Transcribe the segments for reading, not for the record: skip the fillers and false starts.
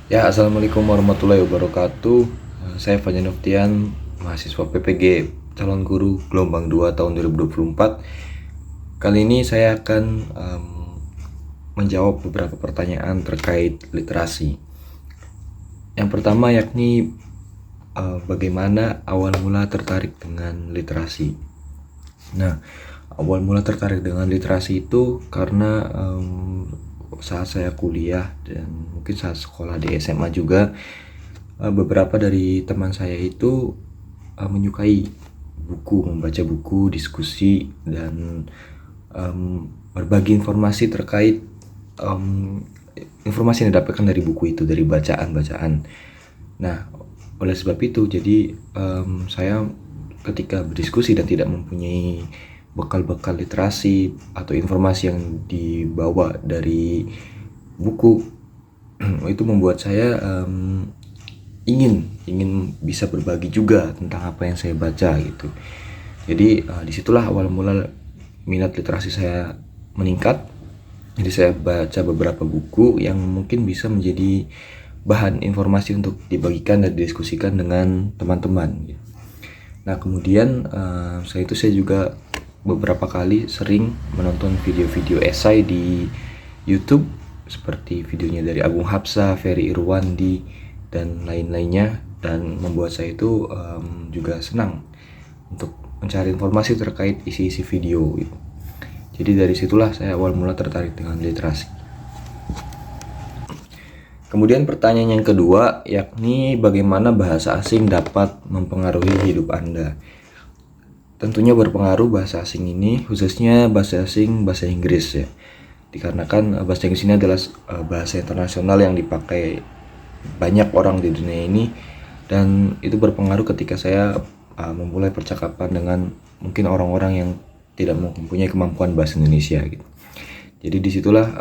Ya, Assalamualaikum warahmatullahi wabarakatuh. Saya Fajar Noftian, mahasiswa PPG calon guru gelombang 2 tahun 2024. Kali ini saya akan menjawab beberapa pertanyaan terkait literasi. Yang pertama yakni bagaimana awal mula tertarik dengan literasi. Nah, awal mula tertarik dengan literasi itu karena saat saya kuliah dan mungkin saat sekolah di SMA juga, beberapa dari teman saya itu menyukai buku, membaca buku, diskusi, dan berbagi informasi terkait um, informasi yang didapatkan dari buku itu, dari bacaan-bacaan. Nah, oleh sebab itu, jadi saya ketika berdiskusi dan tidak mempunyai bekal-bekal literasi atau informasi yang dibawa dari buku, itu membuat saya ingin bisa berbagi juga tentang apa yang saya baca gitu. Jadi disitulah awal mula minat literasi saya meningkat. Jadi saya baca beberapa buku yang mungkin bisa menjadi bahan informasi untuk dibagikan dan didiskusikan dengan teman-teman. Nah, kemudian saya juga beberapa kali sering menonton video-video esai di YouTube seperti videonya dari Agung Hapsa, Ferry Irwandi, dan lain-lainnya, dan membuat saya itu juga senang untuk mencari informasi terkait isi-isi video gitu. Jadi dari situlah saya awal mula tertarik dengan literasi. Kemudian pertanyaan yang kedua yakni bagaimana bahasa asing dapat mempengaruhi hidup Anda. Tentunya berpengaruh bahasa asing ini, khususnya bahasa asing bahasa Inggris ya. Dikarenakan bahasa Inggris ini adalah bahasa internasional yang dipakai banyak orang di dunia ini, dan itu berpengaruh ketika saya memulai percakapan dengan mungkin orang-orang yang tidak mempunyai kemampuan bahasa Indonesia gitu. Jadi disitulah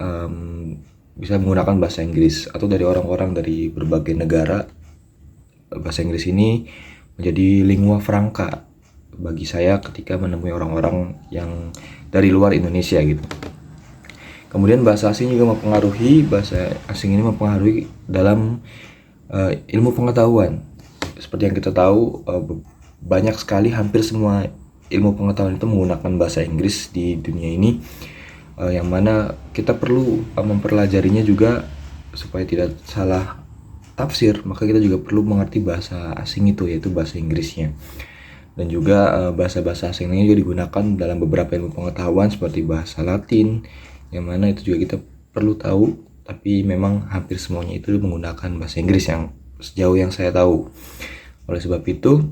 bisa menggunakan bahasa Inggris, atau dari orang-orang dari berbagai negara. Bahasa Inggris ini menjadi lingua franca bagi saya ketika menemui orang-orang yang dari luar Indonesia gitu. Kemudian bahasa asing juga mempengaruhi, bahasa asing ini mempengaruhi dalam ilmu pengetahuan. Seperti yang kita tahu, banyak sekali, hampir semua ilmu pengetahuan itu menggunakan bahasa Inggris di dunia ini, yang mana kita perlu mempelajarinya juga supaya tidak salah tafsir. Maka kita juga perlu mengerti bahasa asing itu, yaitu bahasa Inggrisnya. Dan juga bahasa-bahasa asing lainnya juga digunakan dalam beberapa ilmu pengetahuan seperti bahasa Latin, yang mana itu juga kita perlu tahu, tapi memang hampir semuanya itu menggunakan bahasa Inggris yang sejauh yang saya tahu. Oleh sebab itu,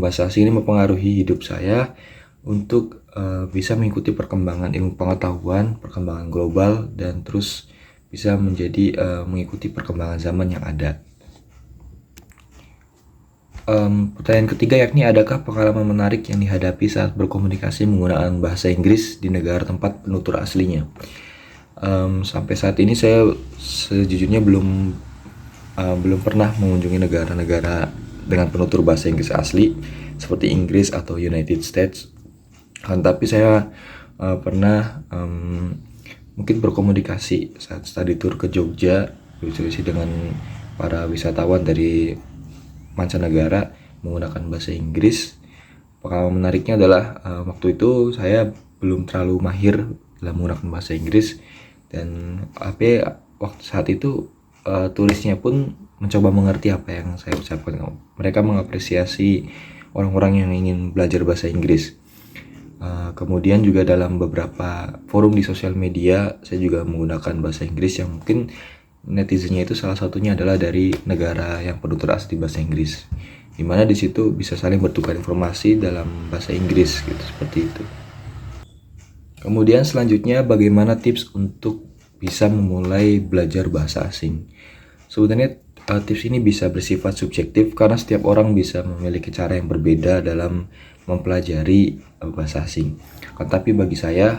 bahasa asing ini mempengaruhi hidup saya untuk bisa mengikuti perkembangan ilmu pengetahuan, perkembangan global, dan terus bisa menjadi mengikuti perkembangan zaman yang ada. Pertanyaan ketiga yakni adakah pengalaman menarik yang dihadapi saat berkomunikasi menggunakan bahasa Inggris di negara tempat penutur aslinya? Sampai saat ini saya sejujurnya belum pernah mengunjungi negara-negara dengan penutur bahasa Inggris asli seperti Inggris atau United States. Tapi saya pernah mungkin berkomunikasi saat study tour ke Jogja, diskusi dengan para wisatawan dari mancanegara menggunakan bahasa Inggris. Pengalaman menariknya adalah waktu itu saya belum terlalu mahir dalam menggunakan bahasa Inggris, dan waktu saat itu turisnya pun mencoba mengerti apa yang saya ucapkan. Mereka mengapresiasi orang-orang yang ingin belajar bahasa Inggris. Kemudian juga dalam beberapa forum di sosial media saya juga menggunakan bahasa Inggris, yang mungkin netizennya itu salah satunya adalah dari negara yang penutur asli bahasa Inggris, dimana di situ bisa saling bertukar informasi dalam bahasa Inggris gitu, seperti itu. Kemudian selanjutnya, bagaimana tips untuk bisa memulai belajar bahasa asing? Sebenarnya tips ini bisa bersifat subjektif karena setiap orang bisa memiliki cara yang berbeda dalam mempelajari bahasa asing. Tapi bagi saya,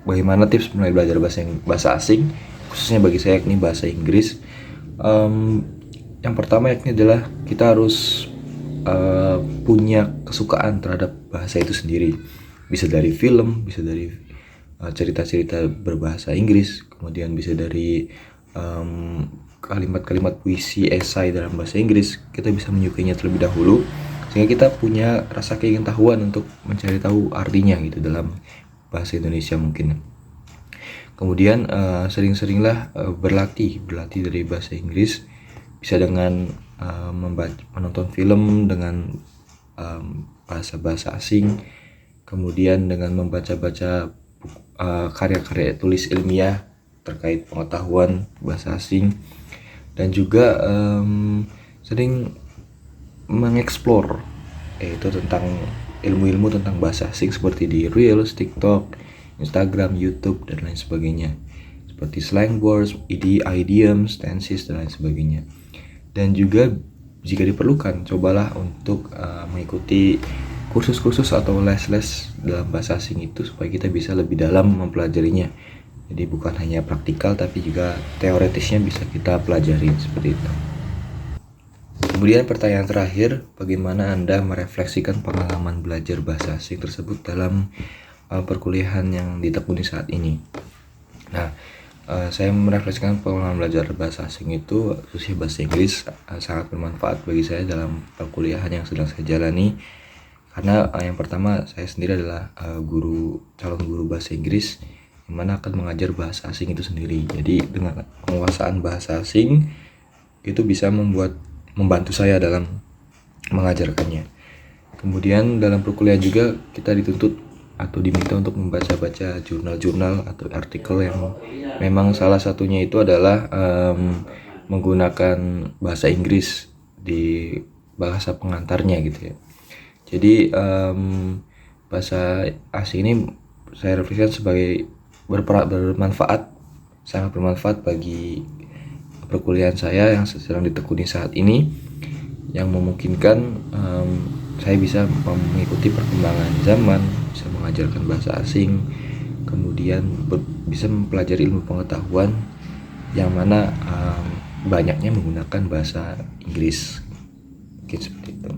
bagaimana tips mulai belajar bahasa asing, khususnya bagi saya yakni bahasa Inggris. Yang pertama yakni adalah kita harus punya kesukaan terhadap bahasa itu sendiri. Bisa dari film, bisa dari cerita-cerita berbahasa Inggris, kemudian bisa dari kalimat-kalimat puisi, esai dalam bahasa Inggris, kita bisa menyukainya terlebih dahulu sehingga kita punya rasa keingintahuan untuk mencari tahu artinya gitu dalam bahasa Indonesia mungkin. Kemudian sering-seringlah berlatih dari bahasa Inggris, bisa dengan menonton film dengan bahasa-bahasa asing, kemudian dengan membaca-baca karya-karya tulis ilmiah terkait pengetahuan bahasa asing, dan juga sering mengeksplor yaitu tentang ilmu-ilmu tentang bahasa asing seperti di Reels, TikTok, Instagram, YouTube, dan lain sebagainya, seperti slang words, idioms, tenses, dan lain sebagainya. Dan juga jika diperlukan, cobalah untuk mengikuti kursus-kursus atau les-les dalam bahasa asing itu supaya kita bisa lebih dalam mempelajarinya. Jadi bukan hanya praktikal tapi juga teoretisnya bisa kita pelajari seperti itu. Kemudian pertanyaan terakhir, bagaimana Anda merefleksikan pengalaman belajar bahasa asing tersebut dalam perkuliahan yang ditekuni saat ini? Nah, saya merefleksikan pengalaman belajar bahasa asing itu, khususnya bahasa Inggris, sangat bermanfaat bagi saya dalam perkuliahan yang sedang saya jalani. Karena yang pertama, saya sendiri adalah calon guru bahasa Inggris yang mana akan mengajar bahasa asing itu sendiri. Jadi dengan penguasaan bahasa asing itu bisa membantu saya dalam mengajarkannya. Kemudian dalam perkuliahan juga kita dituntut atau diminta untuk membaca-baca jurnal-jurnal atau artikel yang memang salah satunya itu adalah menggunakan bahasa Inggris di bahasa pengantarnya gitu ya. Jadi bahasa asing ini saya refleksikan sebagai bermanfaat, sangat bermanfaat bagi perkuliahan saya yang sedang ditekuni saat ini, yang memungkinkan saya bisa mengikuti perkembangan zaman, bisa mengajarkan bahasa asing, kemudian bisa mempelajari ilmu pengetahuan yang mana banyaknya menggunakan bahasa Inggris. Mungkin seperti itu.